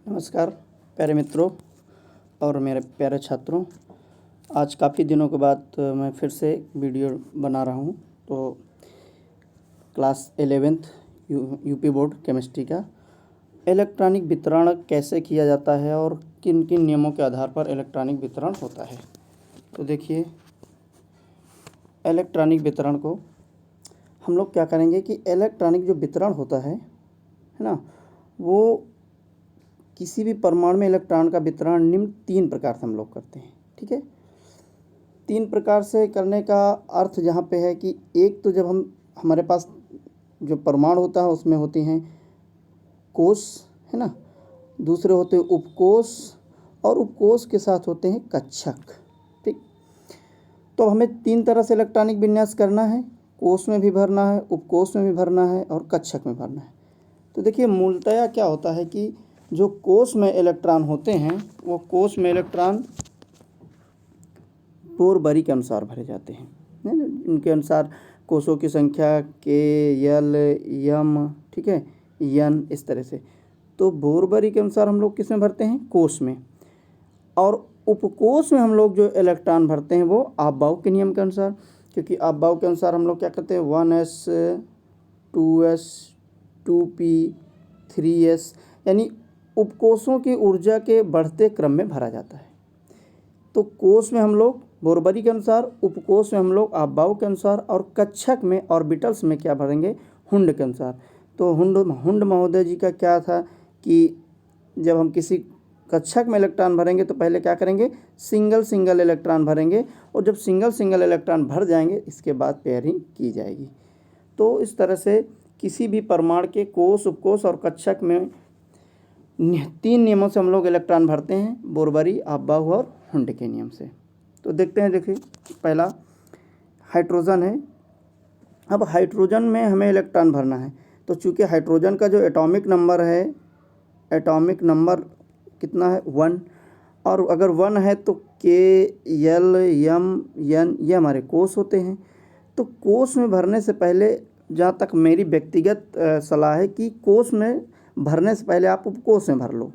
नमस्कार प्यारे मित्रों और मेरे प्यारे छात्रों। आज काफ़ी दिनों के बाद मैं फिर से वीडियो बना रहा हूँ। तो class 11th UP board chemistry का इलेक्ट्रॉनिक वितरण कैसे किया जाता है और किन किन नियमों के आधार पर इलेक्ट्रॉनिक वितरण होता है। तो देखिए, इलेक्ट्रॉनिक वितरण को हम लोग क्या करेंगे कि इलेक्ट्रॉनिक जो वितरण होता है ना, वो किसी भी परमाणु में इलेक्ट्रॉन का वितरण निम्न 3 प्रकार से हम लोग करते हैं। ठीक है, 3 प्रकार से करने का अर्थ जहाँ पे है कि एक तो जब हमारे पास जो परमाणु होता है उसमें होती हैं कोश, है ना, दूसरे होते हैं उपकोश और उपकोश के साथ होते हैं कक्षक। ठीक, तो हमें 3 तरह से इलेक्ट्रॉनिक विन्यास करना है, कोश में भी भरना है, उपकोश में भी भरना है और कक्षक में भरना है। तो देखिए, मूलतया क्या होता है कि जो कोश में इलेक्ट्रॉन होते हैं वो कोश में इलेक्ट्रॉन बोरबरी के अनुसार भरे जाते हैं। इनके अनुसार कोशों की संख्या के, यल, यम, ठीक है, यन, इस तरह से। तो बोरबरी के अनुसार हम लोग किस में भरते हैं? कोश में। और उपकोश में हम लोग जो इलेक्ट्रॉन भरते हैं वो आपबाउ के नियम के अनुसार, क्योंकि आपबाउ के अनुसार हम लोग क्या करते हैं 1s 2s 2p 3s, यानी उपकोशों की ऊर्जा के बढ़ते क्रम में भरा जाता है। तो कोश में हम लोग बोरबरी के अनुसार, उपकोश में हम लोग आपबाउ के अनुसार और कक्षक में ऑर्बिटल्स में क्या भरेंगे? हुंड के अनुसार। तो हुंड महोदय जी का क्या था कि जब हम किसी कक्षक में इलेक्ट्रॉन भरेंगे तो पहले क्या करेंगे? सिंगल इलेक्ट्रॉन भरेंगे, और जब सिंगल इलेक्ट्रॉन भर जाएंगे इसके बाद पेयरिंग की जाएगी। तो इस तरह से किसी भी परमाणु के कोश, उपकोश और कक्षक में 3 नियमों से हम लोग इलेक्ट्रॉन भरते हैं, बोरबरी, आपबाउ और हुंड के नियम से। तो देखते हैं, देखिए पहला हाइड्रोजन है। अब हाइड्रोजन में हमें इलेक्ट्रॉन भरना है। तो चूँकि हाइड्रोजन का जो एटॉमिक नंबर है, एटॉमिक नंबर कितना है? 1। और अगर 1 है तो के, यल, यम, यन, ये हमारे कोश होते हैं। तो कोश में भरने से पहले, जहाँ तक मेरी व्यक्तिगत सलाह है कि कोश में भरने से पहले आप उपकोश में भर लो,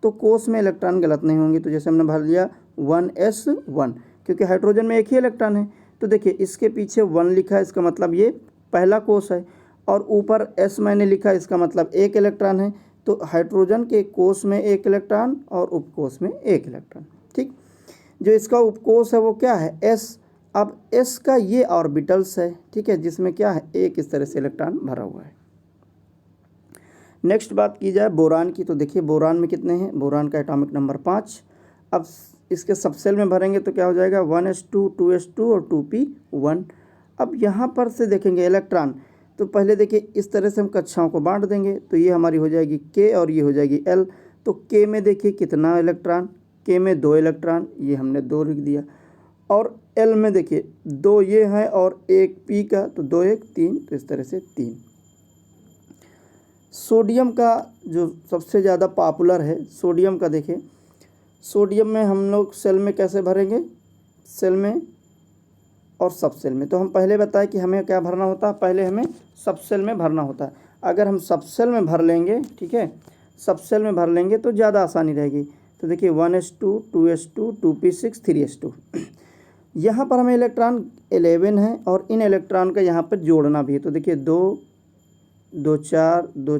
तो कोश में इलेक्ट्रॉन गलत नहीं होंगे। तो जैसे हमने भर लिया 1s1, क्योंकि हाइड्रोजन में एक ही इलेक्ट्रॉन है। तो देखिए, इसके पीछे 1 लिखा है, इसका मतलब ये पहला कोश है, और ऊपर s मैंने लिखा, इसका मतलब 1 इलेक्ट्रॉन है। तो हाइड्रोजन के कोश में 1 इलेक्ट्रॉन और उपकोश में 1 इलेक्ट्रॉन। ठीक, जो इसका उपकोश है वो क्या है? s। अब s का ये ऑर्बिटल्स है, ठीक है, जिसमें क्या है? एक इस तरह से इलेक्ट्रॉन भरा हुआ है। नेक्स्ट बात की जाए बोरान की, तो देखिए बोरान में कितने हैं? बोरान का एटॉमिक नंबर 5। अब इसके सबसेल में भरेंगे तो क्या हो जाएगा? 1s2 2s2 और 2p1। अब यहाँ पर से देखेंगे इलेक्ट्रॉन, तो पहले देखिए इस तरह से हम कक्षाओं को बांट देंगे। तो ये हमारी हो जाएगी k और ये हो जाएगी l। तो k में देखिए कितना इलेक्ट्रॉन? k में 2 इलेक्ट्रॉन, ये हमने 2 लिख दिया। और l में देखिए 2 ये हैं और 1 p का, तो 2 1 3, तो इस तरह से 3। सोडियम का जो सबसे ज़्यादा पॉपुलर है, सोडियम का देखिए, सोडियम में हम लोग सेल में कैसे भरेंगे? सेल में और सब सेल में। तो हम पहले बताएं कि हमें क्या भरना होता है, पहले हमें सब सेल में भरना होता है। अगर हम सब सेल में भर लेंगे, ठीक है, सब सेल में भर लेंगे तो ज़्यादा आसानी रहेगी। तो देखिए 1s2 2s2 2p6 3s2, यहाँ पर हमें इलेक्ट्रॉन 11 है और इन इलेक्ट्रॉन का यहाँ पर जोड़ना भी है। तो देखिए 2 2 4 2,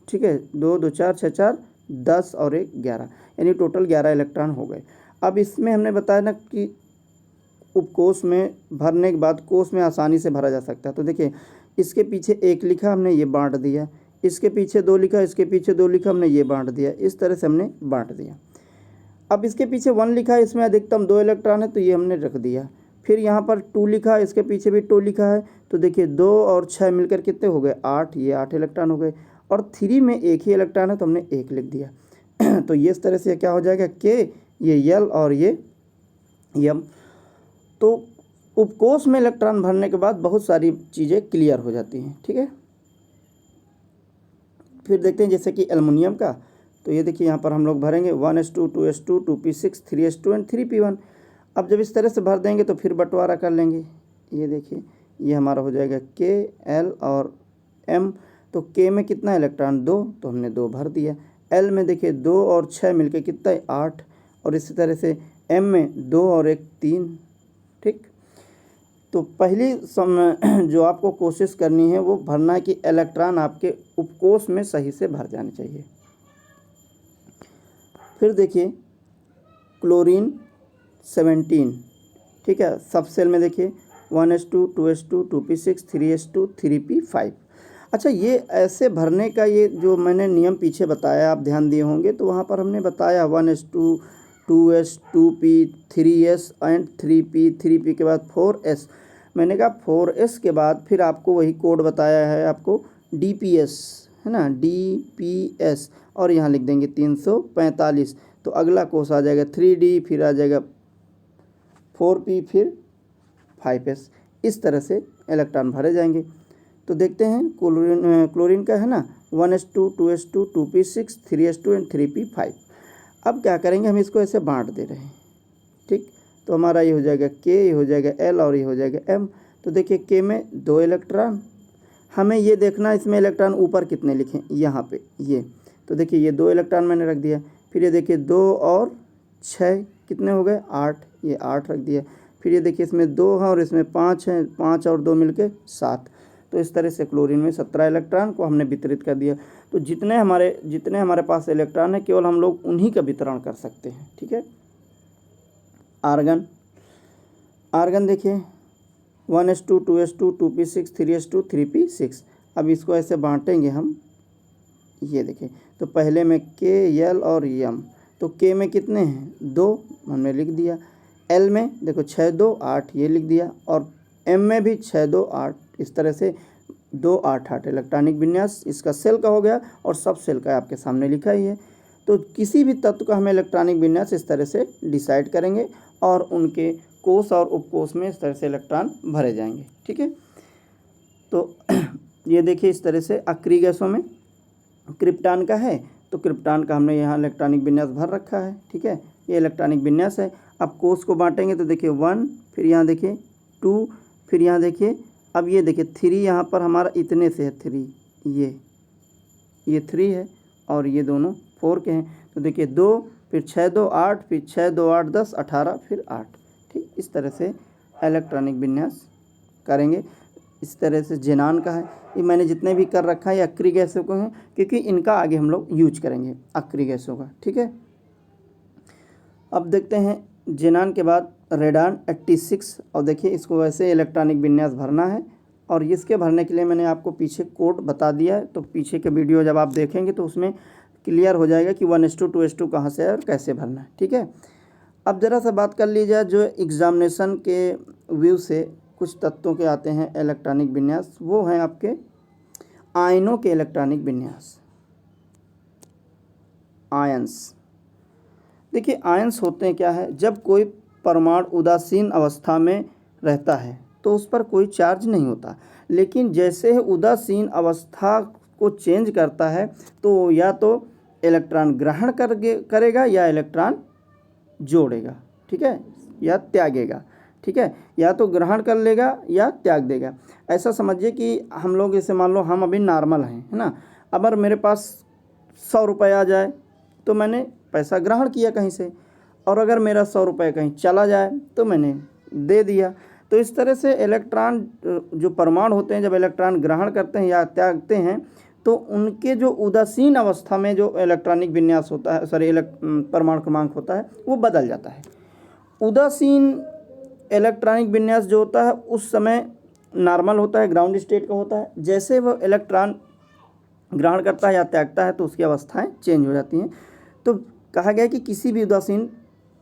ठीक है, 2 2 4 6 4 10 और 1 11, यानी टोटल 11 इलेक्ट्रॉन हो गए। अब इसमें हमने बताया ना कि उपकोश में भरने के बाद कोश में आसानी से भरा जा सकता है। तो देखिए इसके पीछे 1 लिखा, हमने ये बांट दिया, इसके पीछे 2 लिखा, इसके पीछे 2 लिखा, हमने ये बांट दिया, इस तरह से हमने बांट दिया। अब इसके पीछे 1 लिखा है, इसमें अधिकतम 2 इलेक्ट्रॉन है, तो ये हमने रख दिया। फिर यहाँ पर 2 लिखा है, इसके पीछे भी 2 लिखा है, तो देखिए 2 और 6 मिलकर कितने हो गए? 8, ये 8 इलेक्ट्रॉन हो गए। और 3 में 1 ही इलेक्ट्रॉन है, तो हमने 1 लिख दिया। तो ये इस तरह से क्या हो जाएगा? के, ये यल और ये यम। तो उपकोश में इलेक्ट्रॉन भरने के बाद बहुत सारी चीज़ें क्लियर हो जाती हैं। ठीक है, फिर देखते हैं जैसे कि एल्युमिनियम का। तो ये देखिए यहाँ पर हम लोग भरेंगे 1s2 2s2 2p6 3s2 and 3p1। अब जब इस तरह से भर देंगे तो फिर बंटवारा कर लेंगे। ये देखिए, ये हमारा हो जाएगा k, l और m। तो k में कितना इलेक्ट्रॉन? 2, तो हमने 2 भर दिया। एल में देखिए 2 और 6 मिलके कितना है 8, और इसी तरह से एम में 2 और 1 3। ठीक, तो पहली जो आपको कोशिश करनी है वो भरना है कि इलेक्ट्रॉन आपके उपकोष में सही से भर जाने चाहिए। फिर देखिए क्लोरीन 17, ठीक है, सब सेल में देखिए 1s2 2s2 2p6 3s2 3p5। अच्छा, ये ऐसे भरने का ये जो मैंने नियम पीछे बताया, आप ध्यान दिए होंगे, तो वहाँ पर हमने बताया 1s2 2s 2p 3s and 3p के बाद 4s। मैंने कहा 4s के बाद फिर आपको वही कोड बताया है आपको dps, है ना, dps, और यहाँ लिख देंगे 345। तो अगला कोष आ जाएगा 3d, फिर आ जाएगा 4p, फिर 5s। इस तरह से इलेक्ट्रॉन भरे जाएंगे। तो देखते हैं क्लोरीन का है ना 1s2 2s2 2p6 3s2 and 3p5। अब क्या करेंगे, हम इसको ऐसे बांट दे रहे हैं। ठीक, तो हमारा ये हो जाएगा k, ये हो जाएगा l और ये हो जाएगा m। तो देखिए k में 2 इलेक्ट्रॉन, हमें ये देखना इसमें इलेक्ट्रॉन ऊपर कितने लिखें यहाँ पे ये। तो देखिए ये 2 इलेक्ट्रॉन मैंने रख दिया। फिर ये देखिए 2 और 6 कितने हो गए 8, ये 8 रख दिया। फिर ये देखिए इसमें 2 है और इसमें 5 है, 5 और 2 मिलके 7। तो इस तरह से क्लोरीन में 17 इलेक्ट्रॉन को हमने वितरित कर दिया। तो जितने हमारे पास इलेक्ट्रॉन है केवल हम लोग उन्हीं का वितरण कर सकते हैं। ठीक है। आर्गन देखिए 1s2 2s2 2p6 3s2 3p6। अब इसको ऐसे बांटेंगे हम, ये देखिए, तो पहले में k l और m। तो k में कितने हैं 2, हमने लिख दिया। l में देखो 6 2 8, ये लिख दिया। और m में भी 6 2 8। इस तरह से 2 8 8 इलेक्ट्रॉनिक विन्यास इसका सेल का हो गया, और सब सेल का आपके सामने लिखा ही है। तो किसी भी तत्व का हमें इलेक्ट्रॉनिक विन्यास इस तरह से डिसाइड करेंगे, और उनके कोष और उपकोष में इस तरह से इलेक्ट्रॉन भरे जाएंगे। ठीक है। तो ये देखिए इस तरह से अक्रिय गैसों में क्रिप्टॉन का है, तो क्रिप्टॉन का हमने यहाँ इलेक्ट्रॉनिक विन्यास भर रखा है। ठीक है, ये इलेक्ट्रॉनिक विन्यास है। अब कोष को बांटेंगे तो देखिए 1, फिर यहाँ देखिए 2, फिर यहाँ देखिए, अब ये देखिए 3 यहाँ पर हमारा इतने से है 3, ये 3 है और ये दोनों 4 के हैं। तो देखिए 2, फिर 6 2 8, फिर 6 2 8 10 18, फिर 8। ठीक, इस तरह से इलेक्ट्रॉनिक विन्यास करेंगे। इस तरह से जेनान का है, ये मैंने जितने भी कर रखा है ये अक्रिय गैसों को हैं, क्योंकि इनका आगे हम लोग यूज करेंगे अक्रिय गैसों का। ठीक है। अब देखते हैं जेनान के बाद रेडान 86। और देखिए इसको वैसे इलेक्ट्रॉनिक विन्यास भरना है, और इसके भरने के लिए मैंने आपको पीछे कोड बता दिया है। तो पीछे के वीडियो जब आप देखेंगे तो उसमें क्लियर हो जाएगा कि 1s2 2s2 कहाँ से है और कैसे भरना है। ठीक है। अब ज़रा सा बात कर ली जाए जो एग्जामिनेशन के व्यू से कुछ तत्वों के आते हैं इलेक्ट्रॉनिक विन्यास, वो हैं आपके आयनों के इलेक्ट्रॉनिक विन्यास। आयंस, देखिए आयंस होते हैं क्या है, जब कोई परमाणु उदासीन अवस्था में रहता है तो उस पर कोई चार्ज नहीं होता, लेकिन जैसे ही उदासीन अवस्था को चेंज करता है तो या तो इलेक्ट्रॉन ग्रहण करेगा या इलेक्ट्रॉन जोड़ेगा। ठीक है, या त्यागेगा। ठीक है, या तो ग्रहण कर लेगा या त्याग देगा। ऐसा समझिए कि हम लोग जैसे मान लो हम अभी नॉर्मल हैं, है ना। अगर मेरे पास 100 रुपये आ जाए तो मैंने पैसा ग्रहण किया कहीं से, और अगर मेरा 100 रुपये कहीं चला जाए तो मैंने दे दिया। तो इस तरह से इलेक्ट्रॉन जो परमाणु होते हैं जब इलेक्ट्रॉन ग्रहण करते हैं या त्यागते हैं तो उनके जो उदासीन अवस्था में जो इलेक्ट्रॉनिक विन्यास होता है, परमाणु क्रमांक होता है, वो बदल जाता है। उदासीन इलेक्ट्रॉनिक विन्यास जो होता है उस समय नॉर्मल होता है, ग्राउंड स्टेट का होता है। जैसे वो इलेक्ट्रॉन ग्रहण करता है या त्यागता है तो उसकी अवस्थाएं चेंज हो जाती हैं। तो कहा गया कि किसी भी उदासीन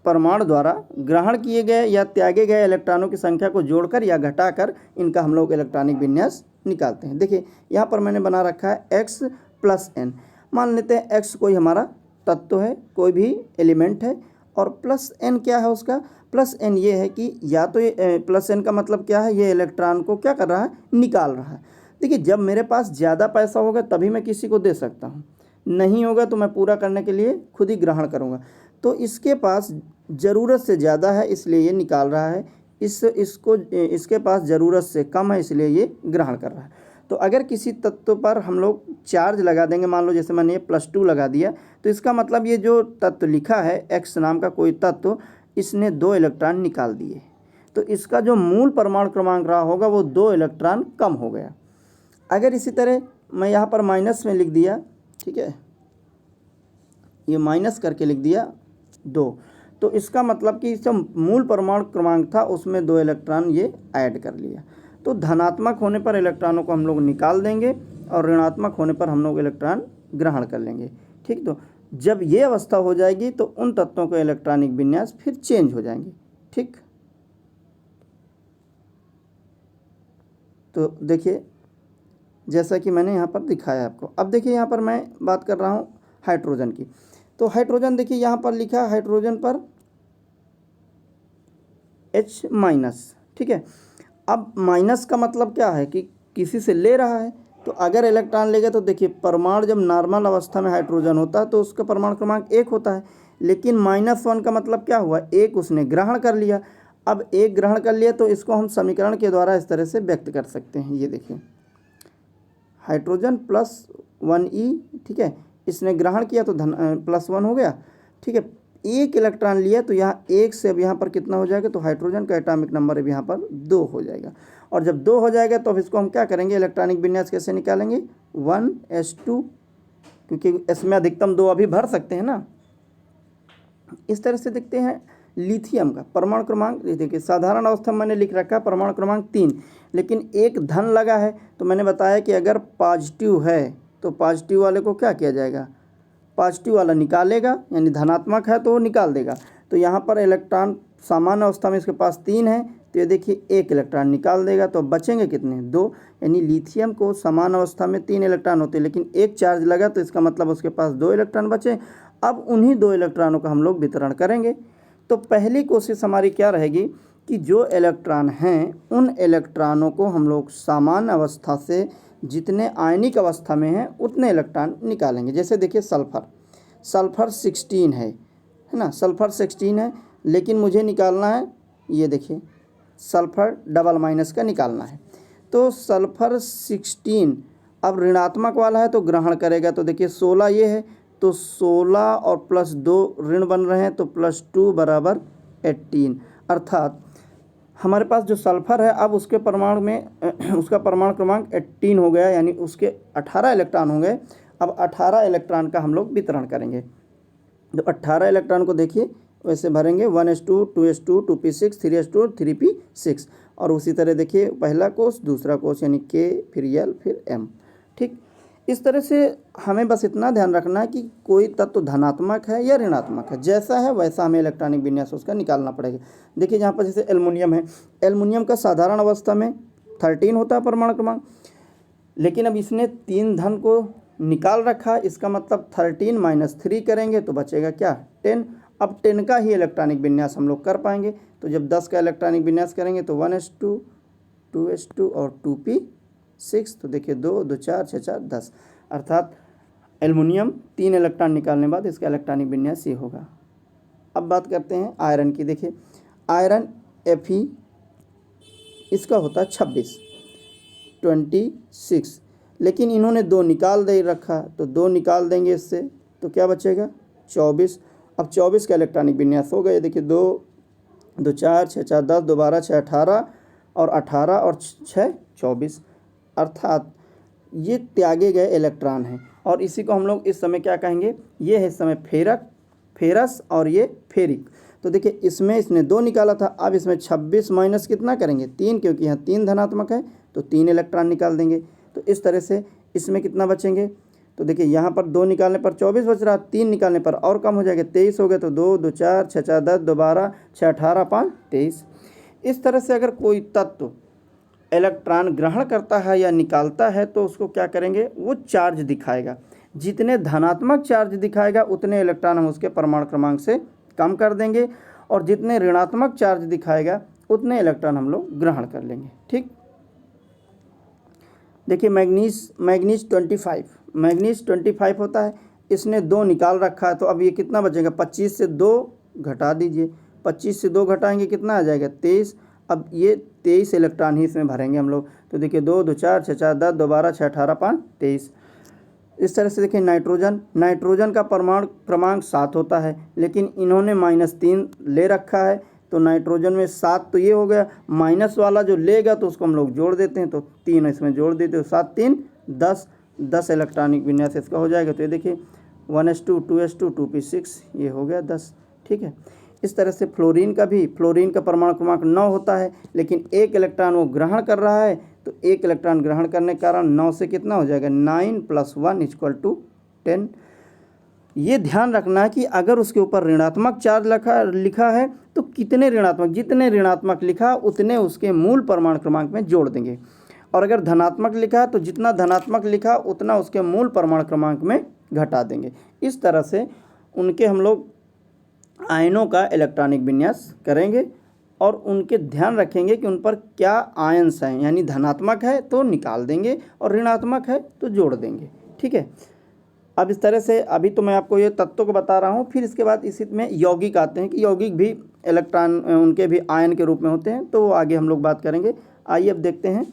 परमाणु द्वारा ग्रहण किए गए या त्यागे गए इलेक्ट्रॉनों की संख्या को जोड़कर या घटाकर इनका हम लोग इलेक्ट्रॉनिक विन्यास निकालते हैं। देखिए यहाँ पर मैंने बना रखा है x + n। मान लेते हैं x कोई हमारा तत्व है, कोई भी एलिमेंट है, और +n क्या है उसका, +n ये है कि या तो ये +n का मतलब क्या है, ये इलेक्ट्रॉन को क्या कर रहा है, निकाल रहा है। देखिए जब मेरे पास ज़्यादा पैसा होगा तभी मैं किसी को दे सकता हूँ, नहीं होगा तो मैं पूरा करने के लिए खुद ही ग्रहण करूँगा। तो इसके पास ज़रूरत से ज़्यादा है इसलिए ये निकाल रहा है, इसके पास ज़रूरत से कम है इसलिए ये ग्रहण कर रहा है। तो अगर किसी तत्व पर हम लोग चार्ज लगा देंगे, मान लो जैसे मैंने ये +2 लगा दिया, तो इसका मतलब ये जो तत्व लिखा है x नाम का कोई तत्व, इसने 2 इलेक्ट्रॉन निकाल दिए, तो इसका जो मूल परमाणु क्रमांक रहा होगा वो 2 इलेक्ट्रॉन कम हो गया। अगर इसी तरह मैं यहाँ पर माइनस में लिख दिया, ठीक है, ये माइनस करके लिख दिया 2, तो इसका मतलब कि जो मूल परमाणु क्रमांक था उसमें 2 इलेक्ट्रॉन ये ऐड कर लिया। तो धनात्मक होने पर इलेक्ट्रॉनों को हम लोग निकाल देंगे और ऋणात्मक होने पर हम लोग इलेक्ट्रॉन ग्रहण कर लेंगे। ठीक, तो जब ये अवस्था हो जाएगी तो उन तत्वों के इलेक्ट्रॉनिक विन्यास फिर चेंज हो जाएंगे। ठीक, तो देखिए जैसा कि मैंने यहाँ पर दिखाया आपको। अब देखिए यहाँ पर मैं बात कर रहा हूँ हाइड्रोजन की। तो हाइड्रोजन देखिए यहाँ पर लिखा, हाइड्रोजन पर H-। ठीक है, अब माइनस का मतलब क्या है कि किसी से ले रहा है, तो अगर इलेक्ट्रॉन लेगा तो देखिए परमाणु जब नॉर्मल अवस्था में हाइड्रोजन होता है तो उसका परमाणु क्रमांक 1 होता है, लेकिन -1 का मतलब क्या हुआ, 1 उसने ग्रहण कर लिया। अब 1 ग्रहण कर लिया तो इसको हम समीकरण के द्वारा इस तरह से व्यक्त कर सकते हैं। ये देखिए हाइड्रोजन +1e, ठीक है, इसने ग्रहण किया तो +1 हो गया। ठीक है, 1 इलेक्ट्रॉन लिया तो यहाँ 1 से अब यहाँ पर कितना हो जाएगा, तो हाइड्रोजन का एटॉमिक नंबर अब यहाँ पर 2 हो जाएगा। और जब 2 हो जाएगा तो अब इसको हम क्या करेंगे, इलेक्ट्रॉनिक विन्यास कैसे निकालेंगे, 1s2, क्योंकि इसमें अधिकतम 2 अभी भर सकते हैं ना। इस तरह से देखते हैं लिथियम का परमाणु क्रमांक। देखिए साधारण अवस्था में मैंने लिख रखा है परमाणु क्रमांक 3, लेकिन एक धन लगा है, तो मैंने बताया कि अगर पॉजिटिव है तो पॉजिटिव वाले को क्या किया जाएगा, पॉजिटिव वाला निकालेगा, यानी धनात्मक है तो वो निकाल देगा। तो यहाँ पर इलेक्ट्रॉन सामान्य अवस्था में इसके पास 3 है, तो ये देखिए 1 इलेक्ट्रॉन निकाल देगा, तो बचेंगे कितने, 2। यानी लिथियम को समान अवस्था में 3 इलेक्ट्रॉन होते हैं, लेकिन 1 चार्ज लगा तो इसका मतलब उसके पास 2 इलेक्ट्रॉन बचे। अब उन्हीं 2 इलेक्ट्रॉनों का हम लोग वितरण करेंगे। तो पहली कोशिश हमारी क्या रहेगी कि जो इलेक्ट्रॉन हैं उन इलेक्ट्रॉनों को हम लोग सामान्य अवस्था से जितने आयनिक अवस्था में हैं उतने इलेक्ट्रॉन निकालेंगे। जैसे देखिए सल्फ़र 16 है ना, सल्फ़र 16 है, लेकिन मुझे निकालना है, ये देखिए सल्फ़र -- का निकालना है। तो सल्फ़र 16 अब ऋणात्मक वाला है तो ग्रहण करेगा, तो देखिए 16 ये है, तो 16 और +2 ऋण बन रहे हैं, तो +2 = 18। अर्थात हमारे पास जो सल्फ़र है अब उसके परमाणु में उसका परमाणु क्रमांक 18 हो गया, यानी उसके 18 इलेक्ट्रॉन हो गए। अब 18 इलेक्ट्रॉन का हम लोग वितरण करेंगे। तो 18 इलेक्ट्रॉन को देखिए वैसे भरेंगे, 1s2 2s2 2p6 3s2 3p6, और उसी तरह देखिए पहला कोष दूसरा कोष, यानी K फिर L फिर M। ठीक, इस तरह से हमें बस इतना ध्यान रखना है कि कोई तत्व धनात्मक है या ऋणात्मक है, जैसा है वैसा हमें इलेक्ट्रॉनिक विन्यास उसका निकालना पड़ेगा। देखिए यहाँ पर जैसे एल्युमिनियम है, एल्युमिनियम का साधारण अवस्था में 13 होता है परमाणु क्रमांक, लेकिन अब इसने 3 धन को निकाल रखा, इसका मतलब 13 - 3 करेंगे तो बचेगा क्या, 10। अब 10 का ही इलेक्ट्रॉनिक विन्यास हम लोग कर पाएंगे। तो जब 10 का इलेक्ट्रॉनिक विन्यास करेंगे तो 1s2 2s2 और 2p6, तो देखिए 2 2 4 6 4 10, अर्थात एल्युमिनियम 3 इलेक्ट्रॉन निकालने के बाद इसका इलेक्ट्रॉनिक विन्यास ये होगा। अब बात करते हैं आयरन की। देखिए आयरन Fe, इसका होता है 26, लेकिन इन्होंने 2 निकाल दे रखा, तो 2 निकाल देंगे इससे, तो क्या बचेगा 24। अब 24 का इलेक्ट्रॉनिक विन्यास हो गया, देखिए 2 2 4 6 4 10 2 12 6 18 और 18 और 6 24, अर्थात ये त्यागे गए इलेक्ट्रॉन हैं। और इसी को हम लोग इस समय क्या कहेंगे, ये है इस समय फेरस और ये फेरिक। तो देखिए इसमें इसने 2 निकाला था, अब इसमें 26 माइनस कितना करेंगे 3, क्योंकि यहाँ 3 धनात्मक है तो 3 इलेक्ट्रॉन निकाल देंगे। तो इस तरह से इसमें कितना बचेंगे, तो देखिए यहाँ पर 2 निकालने पर 24 बच रहा, 3 निकालने पर और कम हो जाएगा 23 हो गया, तो 2 2 4 6 4 10 2 12 6 18 5 23। इस तरह से अगर कोई तत्व इलेक्ट्रॉन ग्रहण करता है या निकालता है तो उसको क्या करेंगे, वो चार्ज दिखाएगा। जितने धनात्मक चार्ज दिखाएगा उतने इलेक्ट्रॉन हम उसके परमाणु क्रमांक से कम कर देंगे, और जितने ऋणात्मक चार्ज दिखाएगा उतने इलेक्ट्रॉन हम लोग ग्रहण कर लेंगे। ठीक, देखिए मैग्नीज 25 होता है, इसने 2 निकाल रखा है, तो अब ये कितना बचेगा, 25 से 2 घटा दीजिए, 25 से 2 घटाएंगे कितना आ जाएगा 23। अब ये 23 इलेक्ट्रॉन ही इसमें भरेंगे हम लोग। तो देखिए 2 2 4 6 4 10 2 12 6 18 5 23। इस तरह से देखिए नाइट्रोजन का परमाणु क्रमांक 7 होता है, लेकिन इन्होंने -3 ले रखा है। तो नाइट्रोजन में 7 तो ये हो गया, माइनस वाला जो लेगा तो उसको हम लोग जोड़ देते हैं, तो 3 इसमें जोड़ देते हो, 7 3 10 इलेक्ट्रॉनिक विन्यास इसका हो जाएगा। तो ये देखिए 1s2 2s2 2p6 ये हो गया 10। ठीक है। इस तरह से फ्लोरीन का परमाणु क्रमांक 9 होता है, लेकिन 1 इलेक्ट्रॉन वो ग्रहण कर रहा है, तो 1 इलेक्ट्रॉन ग्रहण करने के कारण 9 से कितना हो जाएगा, 9 + 1 = 10। ये ध्यान रखना है कि अगर उसके ऊपर ऋणात्मक चार्ज लिखा है तो कितने ऋणात्मक, जितने ऋणात्मक लिखा उतने उसके मूल परमाणु क्रमांक में जोड़ देंगे, और अगर धनात्मक लिखा तो जितना धनात्मक लिखा उतना उसके मूल परमाणु क्रमांक में घटा देंगे। इस तरह से उनके हम लोग आयनों का इलेक्ट्रॉनिक विन्यास करेंगे और उनके ध्यान रखेंगे कि उन पर क्या आयन्स हैं, यानी धनात्मक है तो निकाल देंगे और ऋणात्मक है तो जोड़ देंगे। ठीक है। अब इस तरह से अभी तो मैं आपको ये तत्वों को बता रहा हूँ, फिर इसके बाद इसी में यौगिक आते हैं कि यौगिक भी इलेक्ट्रॉन उनके भी आयन के रूप में होते हैं, तो वो आगे हम लोग बात करेंगे। आइए अब देखते हैं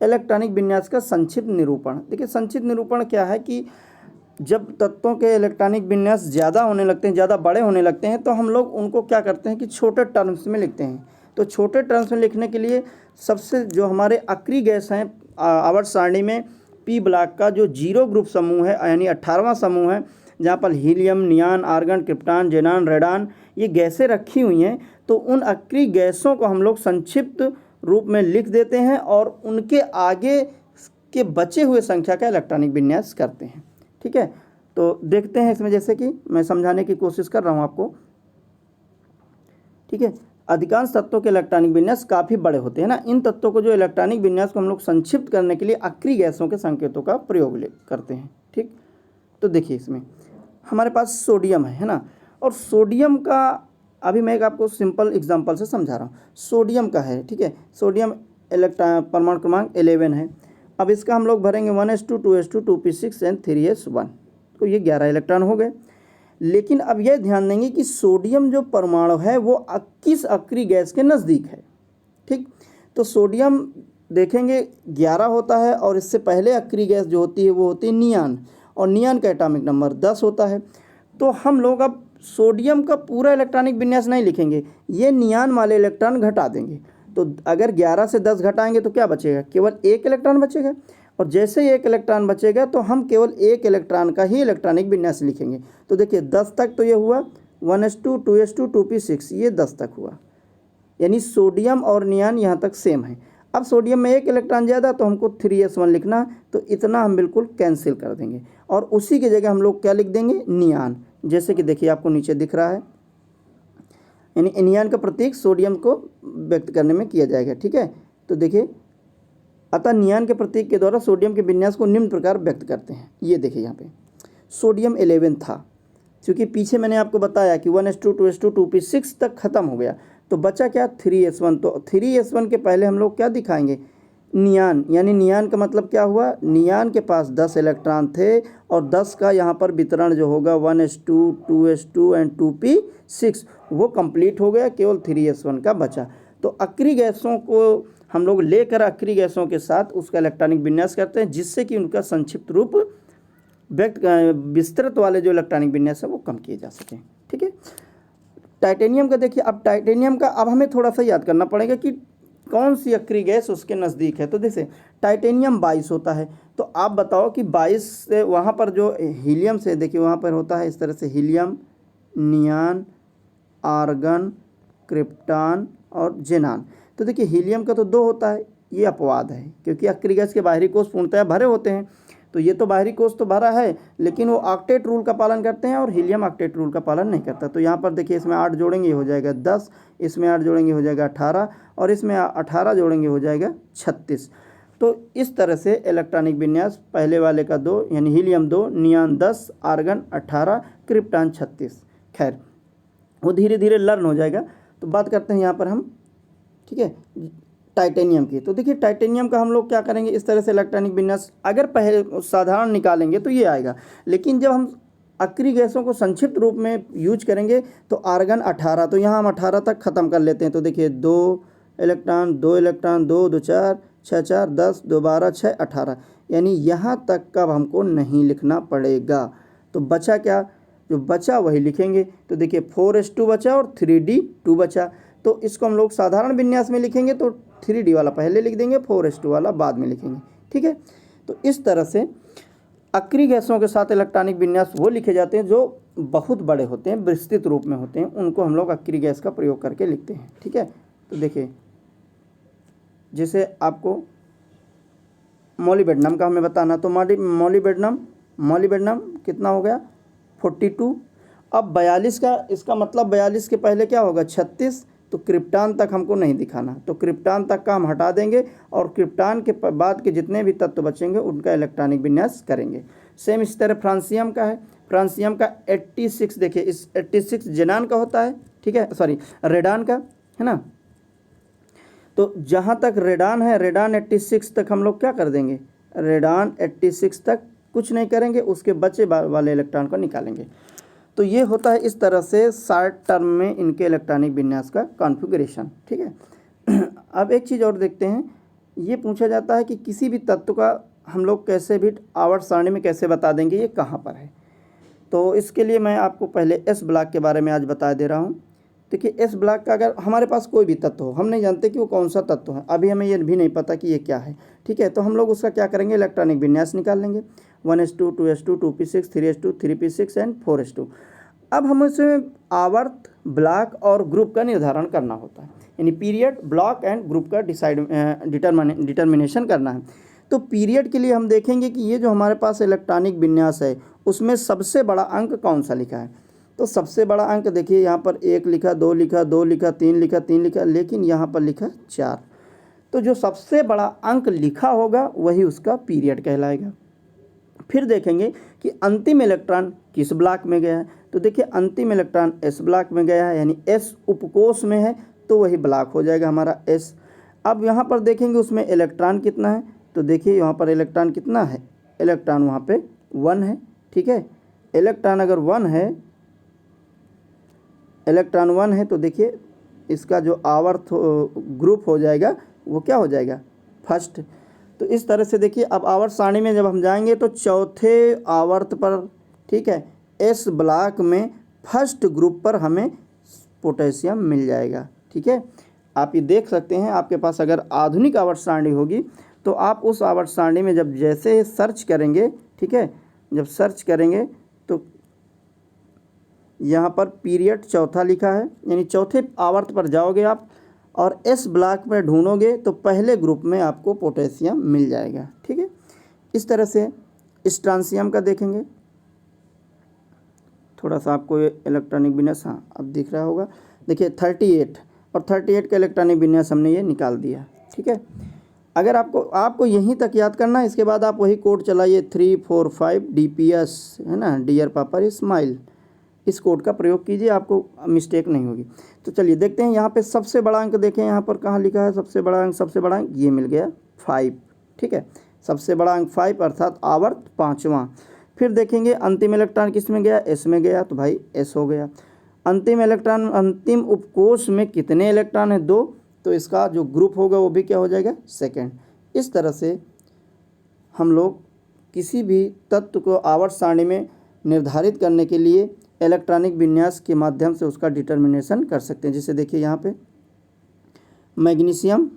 इलेक्ट्रॉनिक विन्यास का संक्षिप्त निरूपण। देखिए संक्षिप्त निरूपण क्या है कि जब तत्वों के इलेक्ट्रॉनिक विन्यास ज़्यादा होने लगते हैं, ज़्यादा बड़े होने लगते हैं, तो हम लोग उनको क्या करते हैं कि छोटे टर्म्स में लिखते हैं। तो छोटे टर्म्स में लिखने के लिए सबसे जो हमारे अक्रिय गैस हैं आवर्त सारणी में पी ब्लॉक का जो 0 ग्रुप समूह है, यानी 18वां समूह है, जहाँ पर हीलियम, नियान, आर्गन, क्रिप्टॉन, जेनान, रेडान ये गैसें रखी हुई हैं, तो उन अक्रिय गैसों को हम लोग संक्षिप्त रूप में लिख देते हैं और उनके आगे के बचे हुए संख्या का इलेक्ट्रॉनिक विन्यास करते हैं। ठीक है। तो देखते हैं इसमें, जैसे कि मैं समझाने की कोशिश कर रहा हूँ आपको। ठीक है। अधिकांश तत्वों के इलेक्ट्रॉनिक विन्यास काफ़ी बड़े होते हैं ना। इन तत्वों को जो इलेक्ट्रॉनिक विन्यास को हम लोग संक्षिप्त करने के लिए अक्रिय गैसों के संकेतों का प्रयोग करते हैं। ठीक। तो देखिए इसमें हमारे पास सोडियम है ना, और सोडियम का अभी मैं एक आपको सिंपल एग्जांपल से समझा रहा हूँ। सोडियम का है, ठीक है, सोडियम परमाणु क्रमांक 11 है। अब इसका हम लोग भरेंगे 1s2 2s2 2p6 and 3s1, तो ये 11 इलेक्ट्रॉन हो गए। लेकिन अब यह ध्यान देंगे कि सोडियम जो परमाणु है वो किस अक्रिय गैस के नज़दीक है। ठीक। तो सोडियम देखेंगे 11 होता है, और इससे पहले अक्रिय गैस जो होती है वो होती है नियान, और नियान का एटॉमिक नंबर 10 होता है। तो हम लोग अब सोडियम का पूरा इलेक्ट्रॉनिक विन्यास नहीं लिखेंगे, ये नियान वाले इलेक्ट्रॉन घटा देंगे। तो अगर 11 से 10 घटाएंगे तो क्या बचेगा, केवल 1 इलेक्ट्रॉन बचेगा, और जैसे ही 1 इलेक्ट्रॉन बचेगा तो हम केवल 1 इलेक्ट्रॉन का ही इलेक्ट्रॉनिक विन्यास लिखेंगे। तो देखिए 10 तक तो ये हुआ 1s2 2s2 2p6, ये 10 तक हुआ, यानी सोडियम और नियान यहाँ तक सेम है। अब सोडियम में 1 इलेक्ट्रॉन ज़्यादा तो हमको 3s1 लिखना, तो इतना हम बिल्कुल कैंसिल कर देंगे, और उसी की जगह हम लोग क्या लिख देंगे, नियान। जैसे कि देखिए आपको नीचे दिख रहा है, यानी नियान का प्रतीक सोडियम को व्यक्त करने में किया जाएगा। ठीक है। तो देखिए अतः नियान के प्रतीक के द्वारा सोडियम के विन्यास को निम्न प्रकार व्यक्त करते हैं। ये देखिए यहाँ पे सोडियम 11 था, क्योंकि पीछे मैंने आपको बताया कि 1s2 2s2 2p6 तक खत्म हो गया, तो बचा क्या, 3s1। तो 3s1 के पहले हम लोग क्या दिखाएंगे, नियान, यानी नियान का मतलब क्या हुआ, नियान के पास 10 इलेक्ट्रॉन थे, और 10 का यहाँ पर वितरण जो होगा 1s2 2s2 एंड 2p6 वो कंप्लीट हो गया, केवल 3s1 का बचा। तो अक्रिय गैसों को हम लोग लेकर अक्रिय गैसों के साथ उसका इलेक्ट्रॉनिक विन्यास करते हैं, जिससे कि उनका संक्षिप्त रूप विस्तृत वाले जो इलेक्ट्रॉनिक विन्यास है वो कम किए जा सकें। ठीक है। टाइटेनियम का देखिए, अब टाइटेनियम का अब हमें थोड़ा सा याद करना पड़ेगा कि कौन सी अक्रिय गैस उसके नज़दीक है। तो जैसे टाइटेनियम 22 होता है, तो आप बताओ कि 22 से वहाँ पर जो हीलियम से, देखिए वहाँ पर होता है इस तरह से हीलियम, नियान, आर्गन, क्रिप्टॉन और जेनान। तो देखिए हीलियम का तो 2 होता है, ये अपवाद है, क्योंकि अक्रिय गैस के बाहरी कोष पूर्णतः भरे होते हैं। तो ये तो बाहरी कोष तो भरा है, लेकिन वो ऑक्टेट रूल का पालन करते हैं, और हीलियम ऑक्टेट रूल का पालन नहीं करता। तो यहाँ पर देखिए इसमें 8 जोड़ेंगे हो जाएगा 10, इसमें 8 जोड़ेंगे हो जाएगा 18, और इसमें 18 जोड़ेंगे हो जाएगा 36। तो इस तरह से इलेक्ट्रॉनिक विन्यास पहले वाले का 2, यानी हीलियम 2, नियान 10, आर्गन 18, क्रिप्टॉन 36। खैर वो धीरे धीरे लर्न हो जाएगा। तो बात करते हैं यहाँ पर हम, ठीक है, टाइटेनियम की। तो देखिए टाइटेनियम का हम लोग क्या करेंगे, इस तरह से इलेक्ट्रॉनिक विन्यास अगर पहले साधारण निकालेंगे तो ये आएगा, लेकिन जब हम अक्रिय गैसों को संक्षिप्त रूप में यूज करेंगे तो आर्गन 18, तो यहाँ हम 18 तक ख़त्म कर लेते हैं। तो देखिए 2 इलेक्ट्रॉन, 2 इलेक्ट्रॉन, 2 2 4, 6 4 10, 2 12 6 18, यानी यहाँ तक का हमको नहीं लिखना पड़ेगा। तो बचा क्या, जो बचा वही लिखेंगे। तो देखिए 4s2 बचा और 3d2 बचा। तो इसको हम लोग साधारण विन्यास में लिखेंगे तो 3d वाला पहले लिख देंगे, 4s2 वाला बाद में लिखेंगे, ठीक है। तो इस तरह से अक्रिय गैसों के साथ इलेक्ट्रॉनिक विन्यास वो लिखे जाते हैं जो बहुत बड़े होते हैं, विस्तृत रूप में होते हैं, उनको हम लोग अक्रिय गैस का प्रयोग करके लिखते हैं, ठीक है। तो देखिए जैसे आपको मोलिब्डेनम का हमें बताना, तो मोलिब्डेनम कितना हो गया 42। अब 42 का, इसका मतलब 42 के पहले क्या होगा 36, तो क्रिप्टॉन तक हमको नहीं दिखाना, तो क्रिप्टॉन तक का हम हटा देंगे और क्रिप्टॉन के बाद के जितने भी तत्व बचेंगे उनका इलेक्ट्रॉनिक विन्यास करेंगे। सेम इस तरह फ्रांसियम का है, फ्रांसियम का 86, देखिए इस 86 जेनान का होता है, ठीक है, सॉरी रेडान का है ना। तो जहाँ तक रेडान है, रेडान 86 तक हम लोग क्या कर देंगे, रेडान 86 तक कुछ नहीं करेंगे, उसके बचे वाले इलेक्ट्रॉन को निकालेंगे। तो ये होता है इस तरह से शॉर्ट टर्म में इनके इलेक्ट्रॉनिक विन्यास का कॉन्फ़िगरेशन, ठीक है। अब एक चीज़ और देखते हैं, ये पूछा जाता है कि किसी भी तत्व का हम लोग कैसे भी आवर्त सारणी में कैसे बता देंगे ये कहाँ पर है। तो इसके लिए मैं आपको पहले एस ब्लॉक के बारे में आज बता दे रहा हूँ। देखिए एस ब्लॉक का अगर हमारे पास कोई भी तत्व हो, हम नहीं जानते कि वो कौन सा तत्व है, अभी हमें ये भी नहीं पता कि ये क्या है, ठीक है। तो हम लोग उसका क्या करेंगे, इलेक्ट्रॉनिक विन्यास निकाल लेंगे, 1s2 2s2 2p6 3s2 3p6 and 4s2। अब हमें इसमें आवर्त, ब्लॉक और ग्रुप का निर्धारण करना होता है, यानी पीरियड, ब्लॉक एंड ग्रुप का डिटर्मिनेशन करना है। तो पीरियड के लिए हम देखेंगे कि ये जो हमारे पास इलेक्ट्रॉनिक विन्यास है उसमें सबसे बड़ा अंक कौन सा लिखा है। तो सबसे बड़ा अंक देखिए यहाँ पर 1 लिखा, 2 लिखा, 2 लिखा, 3 लिखा, 3 लिखा, लेकिन यहाँ पर लिखा 4। तो जो सबसे बड़ा अंक लिखा होगा वही उसका पीरियड कहलाएगा। फिर देखेंगे कि अंतिम इलेक्ट्रॉन किस ब्लॉक में गया है। तो देखिए अंतिम इलेक्ट्रॉन एस ब्लॉक में गया है, यानी एस उपकोष में है, तो वही ब्लॉक हो जाएगा हमारा एस। अब यहाँ पर देखेंगे उसमें इलेक्ट्रॉन कितना है, तो देखिए यहाँ पर इलेक्ट्रॉन कितना है, इलेक्ट्रॉन वहाँ पे 1 है, ठीक है। इलेक्ट्रॉन अगर 1 है, इलेक्ट्रॉन 1 है, तो देखिए इसका जो आवर्त ग्रुप हो जाएगा वो क्या हो जाएगा, फर्स्ट। तो इस तरह से देखिए अब आवर्त सारणी में जब हम जाएंगे तो चौथे आवर्त पर, ठीक है, एस ब्लॉक में फर्स्ट ग्रुप पर हमें पोटेशियम मिल जाएगा, ठीक है। आप ये देख सकते हैं, आपके पास अगर आधुनिक आवर्त सारणी होगी तो आप उस आवर्त सारणी में जब जैसे सर्च करेंगे, ठीक है, जब सर्च करेंगे तो यहाँ पर पीरियड चौथा लिखा है, यानी चौथे आवर्त पर जाओगे आप और एस ब्लॉक में ढूंढोगे तो पहले ग्रुप में आपको पोटेशियम मिल जाएगा, ठीक है। इस तरह से स्ट्रांसियम का देखेंगे, थोड़ा सा आपको इलेक्ट्रॉनिक विन्यास, हाँ अब दिख रहा होगा, देखिए 38 और 38 का इलेक्ट्रॉनिक विन्यास हमने ये निकाल दिया, ठीक है। अगर आपको यहीं तक याद करना है, इसके बाद आप वही कोड चलाइए 345 DPS, है ना, डियर पापा स्माइल, इस कोड का प्रयोग कीजिए, आपको मिस्टेक नहीं होगी। तो चलिए देखते हैं यहाँ पे सबसे बड़ा अंक देखें, यहाँ पर कहाँ लिखा है सबसे बड़ा अंक ये मिल गया 5, ठीक है, सबसे बड़ा अंक 5 अर्थात आवर्त 5वां। फिर देखेंगे अंतिम इलेक्ट्रॉन किस में गया, एस में गया, तो भाई एस हो गया। अंतिम इलेक्ट्रॉन, अंतिम उपकोष में कितने इलेक्ट्रॉन है, 2, तो इसका जो ग्रुप होगा वो भी क्या हो जाएगा, सेकेंड। इस तरह से हम लोग किसी भी तत्व को आवर्त सारणी में निर्धारित करने के लिए इलेक्ट्रॉनिक विन्यास के माध्यम से उसका डिटर्मिनेशन कर सकते हैं। जैसे देखिए यहाँ पे magnesium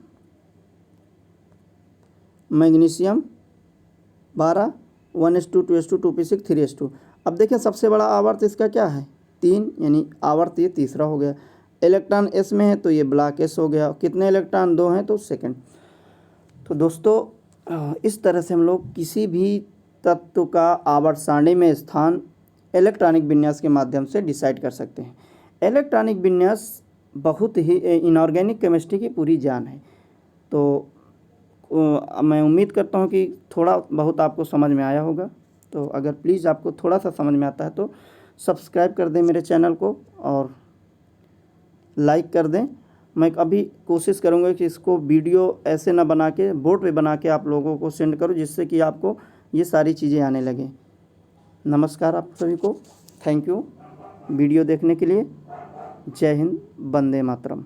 12, 1s2 2s2 2p6 3s2। अब देखिए सबसे बड़ा आवर्त इसका क्या है, 3, यानी आवर्त ये तीसरा हो गया। इलेक्ट्रॉन एस में है तो ये ब्लॉक एस हो गया, कितने इलेक्ट्रॉन 2 हैं तो सेकंड। तो दोस्तों इस तरह से हम लोग किसी भी तत्व का आवर्त सारणी में स्थान इलेक्ट्रॉनिक विन्यास के माध्यम से डिसाइड कर सकते हैं। इलेक्ट्रॉनिक विन्यास बहुत ही इनऑर्गेनिक केमिस्ट्री की पूरी जान है। तो मैं उम्मीद करता हूँ कि थोड़ा बहुत आपको समझ में आया होगा। तो अगर प्लीज़ आपको थोड़ा सा समझ में आता है तो सब्सक्राइब कर दें मेरे चैनल को और लाइक कर दें। मैं अभी कोशिश करूँगा कि इसको वीडियो ऐसे ना बना के बोर्ड पे बना के आप लोगों को सेंड करूँ, जिससे कि आपको ये सारी चीज़ें आने लगें। नमस्कार आप सभी को, थैंक यू वीडियो देखने के लिए। जय हिंद, वंदे मातरम।